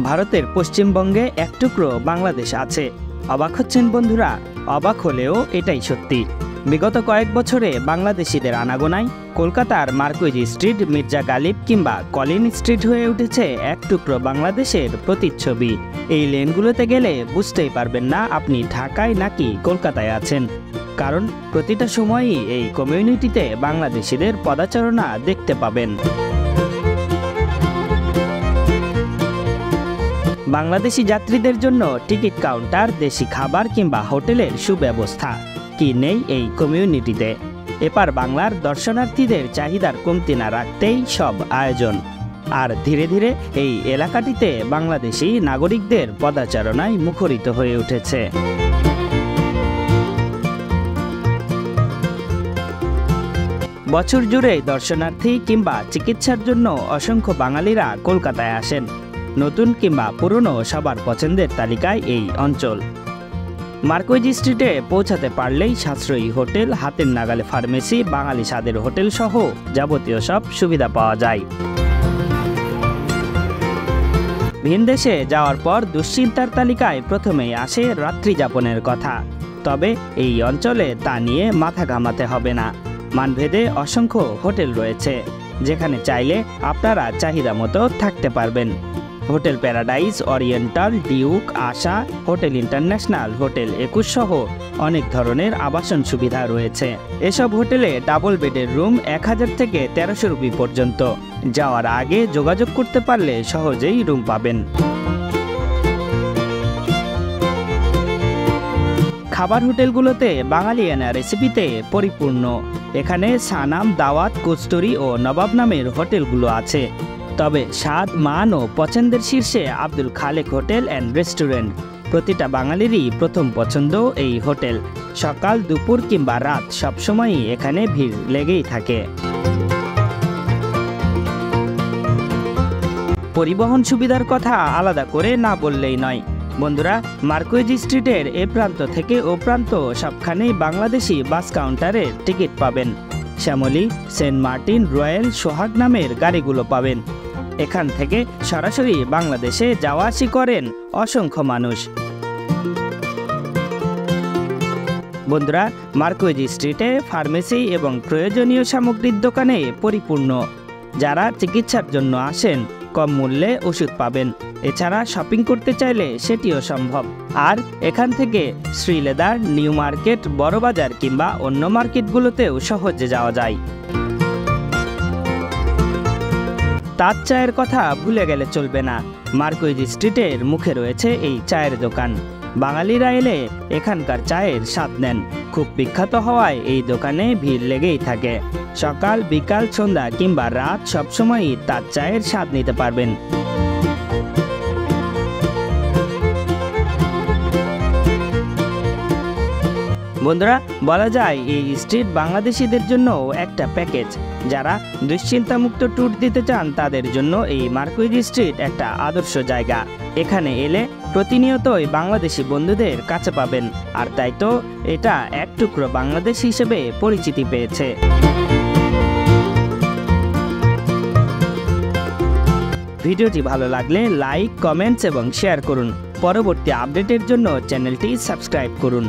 ভারতের পশ্চিমবঙ্গে এক টুকরো বাংলাদেশ আছে। অবাক হচ্ছেন বন্ধুরা? অবাক হলেও এটাই সত্যি। বিগত কয়েক বছরে বাংলাদেশিদের আনাগোনায় কলকাতার মার্কুইজ স্ট্রিট, মির্জা গালিব কিংবা কলিন স্ট্রিট হয়ে উঠেছে এক টুকরো বাংলাদেশের প্রতিচ্ছবি। এই লেনগুলোতে গেলে বুঝতেই পারবেন না আপনি ঢাকায় নাকি কলকাতায় আছেন, কারণ প্রতিটা সময়ই এই কমিউনিটিতে বাংলাদেশিদের পদচারণা দেখতে পাবেন। বাংলাদেশি যাত্রীদের জন্য টিকিট কাউন্টার, দেশি খাবার কিংবা হোটেলের সুব্যবস্থা কি নেই এই কমিউনিটিতে? এপার বাংলার দর্শনার্থীদের চাহিদার কমতি না রাখতেই সব আয়োজন। আর ধীরে ধীরে এই এলাকাটিতে বাংলাদেশি নাগরিকদের পদচারণায় মুখরিত হয়ে উঠেছে। বছর জুড়ে দর্শনার্থী কিংবা চিকিৎসার জন্য অসংখ্য বাঙালিরা কলকাতায় আসেন। নতুন কিংবা পুরনো সবার পছন্দের তালিকায় এই অঞ্চল। মার্কুইজ স্ট্রিটে পৌঁছাতে পারলেই সাশ্রয়ী হোটেল, হাতের নাগালে ফার্মেসি, বাঙালি স্বাদের হোটেল সহ যাবতীয় সব সুবিধা পাওয়া যায়। ভিনদেশে যাওয়ার পর দুশ্চিন্তার তালিকায় প্রথমেই আসে রাত্রি যাপনের কথা। তবে এই অঞ্চলে তা নিয়ে মাথা ঘামাতে হবে না। মানভেদে অসংখ্য হোটেল রয়েছে, যেখানে চাইলে আপনারা চাহিদা মতো থাকতে পারবেন। হোটেল প্যারাডাইস, ওরিয়েন্টাল, ডিউক, আশা, হোটেল ইন্টারন্যাশনাল, হোটেল 21 সহ অনেক ধরনের আবাসন সুবিধা রয়েছে। এসব হোটেলে ডাবল বেডের রুম 1000 থেকে 1300 রুপি পর্যন্ত। যাওয়ার আগে যোগাযোগ করতে পারলে সহজেই রুম পাবেন। খাবার হোটেলগুলোতে বাঙালিয়ানা রেসিপিতে পরিপূর্ণ। এখানে সানাম, দাওয়াত, কস্তুরি ও নবাব নামের হোটেলগুলো আছে। তবে স্বাদ, মান ও পছন্দের শীর্ষে Abdul Khalek hotel and restaurant. প্রতিটা বাঙালিরই প্রথম পছন্দ এই হোটেল। সকাল, দুপুর কিংবা রাত সবসময়ই এখানে ভিড় লেগেই থাকে। পরিবহন সুবিধার কথা আলাদা করে না বললেই নয়। বন্ধুরা, মার্কুইজ স্ট্রিটের এ প্রান্ত থেকে ও প্রান্ত সবখানেই বাংলাদেশি বাস কাউন্টারের টিকিট পাবেন। শ্যামলী, সেন্ট মার্টিন, রয়্যাল, সোহাগ নামের গাড়িগুলো পাবেন। এখান থেকে সরাসরি বাংলাদেশে যাওয়া আসি করেন অসংখ্য মানুষ। বন্ধুরা, মার্কুইজ স্ট্রিটে ফার্মেসি এবং প্রয়োজনীয় সামগ্রীর দোকানে পরিপূর্ণ। যারা চিকিৎসার জন্য আসেন কম মূল্যে ওষুধ পাবেন। এছাড়া শপিং করতে চাইলে সেটিও সম্ভব। আর এখান থেকে শ্রীলেদার, নিউ মার্কেট, বড়বাজার কিংবা অন্য মার্কেটগুলোতেও সহজে যাওয়া যায়। তাজ চায়ের কথা ভুলে গেলে চলবে না। মার্কুইজ স্ট্রিটের মুখে রয়েছে এই চায়ের দোকান। বাঙালিরা এলে এখানকার চায়ের স্বাদ নেন। খুব বিখ্যাত হওয়ায় এই দোকানে ভিড় লেগেই থাকে। সকাল, বিকাল, সন্ধ্যা কিংবা রাত সবসময়ই তাজ চায়ের স্বাদ নিতে পারবেন। বন্ধুরা, বলা যায় এই স্ট্রিট বাংলাদেশিদের জন্য একটা প্যাকেজ। যারা দুশ্চিন্তামুক্ত ট্যুর দিতে চান তাদের জন্য এই মার্কুইজ স্ট্রিট একটা আদর্শ জায়গা। এখানে এলে প্রতিনিয়তই বাংলাদেশি বন্ধুদের কাছে পাবেন। আর তাই তো এটা এক টুকরো বাংলাদেশ হিসেবে পরিচিতি পেয়েছে। ভিডিওটি ভালো লাগলে লাইক, কমেন্টস এবং শেয়ার করুন। পরবর্তী আপডেটের জন্য চ্যানেলটি সাবস্ক্রাইব করুন।